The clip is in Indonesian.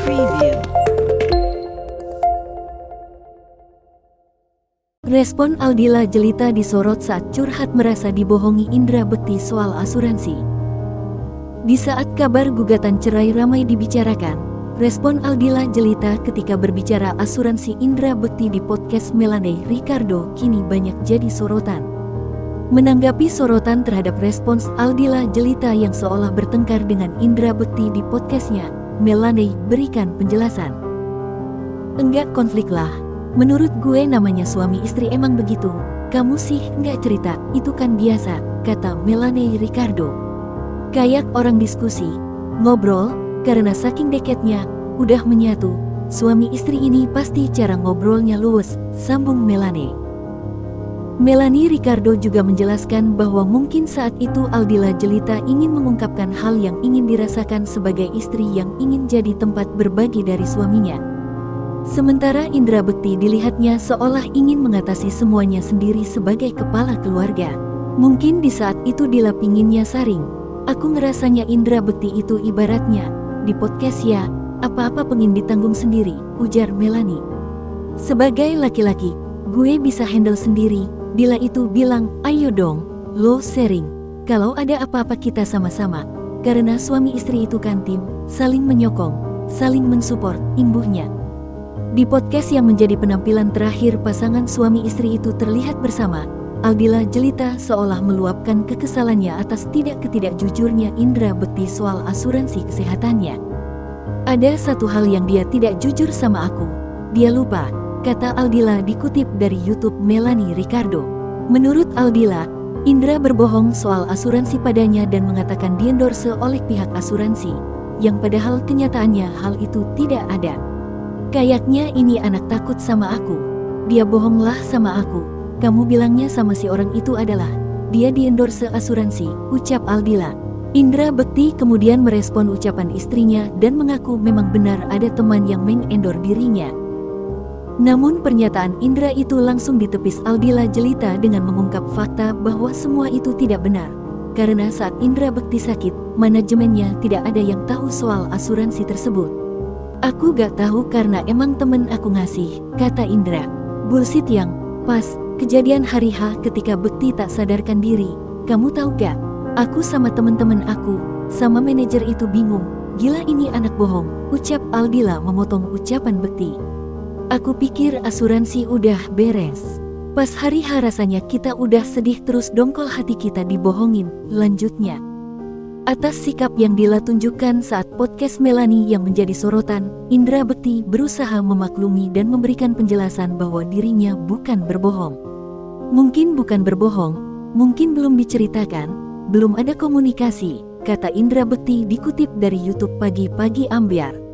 Preview. Respon Aldila Jelita disorot saat curhat merasa dibohongi Indra Bekti soal asuransi. Di saat kabar gugatan cerai ramai dibicarakan, respon Aldila Jelita ketika berbicara asuransi Indra Bekti di podcast Melanie Ricardo kini banyak jadi sorotan. Menanggapi sorotan terhadap respons Aldila Jelita yang seolah bertengkar dengan Indra Bekti di podcastnya, Melanie berikan penjelasan. "Enggak konflik lah. Menurut gue namanya suami istri emang begitu. Kamu sih enggak cerita, itu kan biasa," kata Melanie Ricardo. "Kayak orang diskusi, ngobrol, karena saking deketnya, udah menyatu. Suami istri ini pasti cara ngobrolnya luwes," sambung Melanie. Melanie Ricardo juga menjelaskan bahwa mungkin saat itu Aldila Jelita ingin mengungkapkan hal yang ingin dirasakan sebagai istri yang ingin jadi tempat berbagi dari suaminya. Sementara Indra Bekti dilihatnya seolah ingin mengatasi semuanya sendiri sebagai kepala keluarga. Mungkin di saat itu Dila pinginnya saring. "Aku ngerasanya Indra Bekti itu ibaratnya, di podcast ya, apa-apa pengen ditanggung sendiri," ujar Melanie. "Sebagai laki-laki, gue bisa handle sendiri." Dila itu bilang, "Ayo dong, lo sharing. Kalau ada apa-apa kita sama-sama." Karena suami istri itu kan tim, saling menyokong, saling mensupport, imbuhnya. Di podcast yang menjadi penampilan terakhir pasangan suami istri itu terlihat bersama, Aldila Jelita seolah meluapkan kekesalannya atas ketidakjujurnya Indra Bekti soal asuransi kesehatannya. "Ada satu hal yang dia tidak jujur sama aku. Dia lupa," kata Aldila dikutip dari YouTube Melanie Ricardo. Menurut Aldila, Indra berbohong soal asuransi padanya dan mengatakan diendorse oleh pihak asuransi, yang padahal kenyataannya hal itu tidak ada. "Kayaknya ini anak takut sama aku. Dia bohonglah sama aku. Kamu bilangnya sama si orang itu adalah dia diendorse asuransi," ucap Aldila. Indra Bekti kemudian merespon ucapan istrinya dan mengaku memang benar ada teman yang mengendor dirinya. Namun pernyataan Indra itu langsung ditepis Aldila Jelita dengan mengungkap fakta bahwa semua itu tidak benar. Karena saat Indra Bekti sakit, manajemennya tidak ada yang tahu soal asuransi tersebut. "Aku gak tahu karena emang temen aku ngasih," kata Indra. "Bullshit yang pas kejadian hari H ketika Bekti tak sadarkan diri. Kamu tahu gak? Aku sama temen-temen aku, sama manajer itu bingung. Gila ini anak bohong," ucap Aldila memotong ucapan Bekti. "Aku pikir asuransi udah beres. Pas hari H rasanya kita udah sedih terus dongkol hati kita dibohongin," lanjutnya. Atas sikap yang Dila tunjukkan saat podcast Melanie yang menjadi sorotan, Indra Bekti berusaha memaklumi dan memberikan penjelasan bahwa dirinya bukan berbohong. "Mungkin bukan berbohong, mungkin belum diceritakan, belum ada komunikasi," kata Indra Bekti dikutip dari YouTube Pagi-Pagi Ambyar.